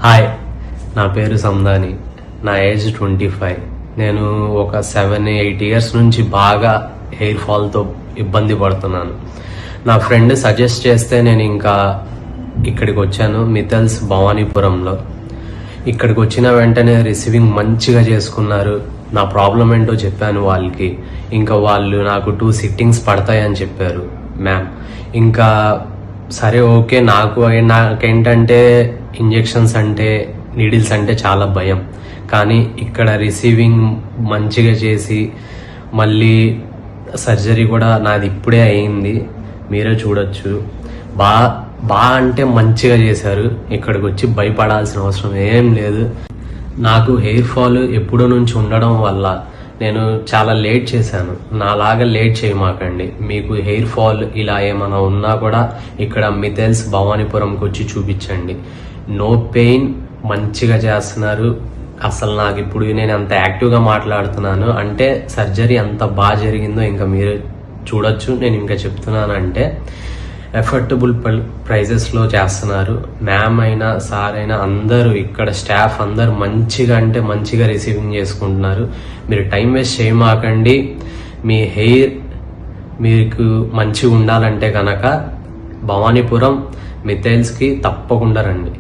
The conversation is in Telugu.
హాయ్, నా పేరు సందాని. నా ఏజ్ 25. నేను ఒక 7-8 ఇయర్స్ నుంచి బాగా హెయిర్ ఫాల్తో ఇబ్బంది పడుతున్నాను. నా ఫ్రెండ్ సజెస్ట్ చేస్తే నేను ఇంకా ఇక్కడికి వచ్చాను, మిథల్స్ భవానీపురంలో. ఇక్కడికి వచ్చిన వెంటనే రిసీవింగ్ మంచిగా చేసుకున్నారు. నా ప్రాబ్లం ఏంటో చెప్పాను వాళ్ళకి. ఇంకా వాళ్ళు నాకు 2 సిట్టింగ్స్ పడతాయని చెప్పారు మ్యామ్. ఇంకా సరే ఓకే, నాకేంటంటే ఇంజెక్షన్స్ అంటే, నీడిల్స్ అంటే చాలా భయం. కానీ ఇక్కడ రిసీవింగ్ మంచిగా చేసి మళ్ళీ సర్జరీ కూడా నాది ఇప్పుడే అయింది, మీరే చూడొచ్చు. అంటే మంచిగా చేశారు. ఇక్కడికి వచ్చి భయపడాల్సిన అవసరం ఏం లేదు. నాకు హెయిర్ ఫాల్ ఎప్పుడో నుంచి ఉండడం వల్ల నేను చాలా లేట్ చేశాను. నాలాగా లేట్ చేయమాకండి. మీకు హెయిర్ ఫాల్ ఇలా ఏమైనా ఉన్నా కూడా ఇక్కడ మిథల్స్ భవానీపురంకి వచ్చి చూపించండి. నో పెయిన్, మంచిగా చేస్తున్నారు. అసలు నాకు ఇప్పుడు నేను అంత యాక్టివ్గా మాట్లాడుతున్నాను అంటే సర్జరీ అంత బాగా జరిగిందో ఇంకా మీరు చూడొచ్చు. నేను ఇంకా చెప్తున్నానంటే ఎఫర్టబుల్ ప్రైజెస్లో చేస్తున్నారు. మ్యామ్ అయినా సార్ అయినా అందరూ ఇక్కడ స్టాఫ్ అందరూ మంచిగా అంటే మంచిగా రిసీవింగ్ చేసుకుంటున్నారు. మీరు టైం వేస్ట్ చేయమాకండి. మీ హెయిర్ మీకు మంచిగా ఉండాలంటే కనుక భవానీపురం మిథైల్స్కి తప్పకుండా రండి.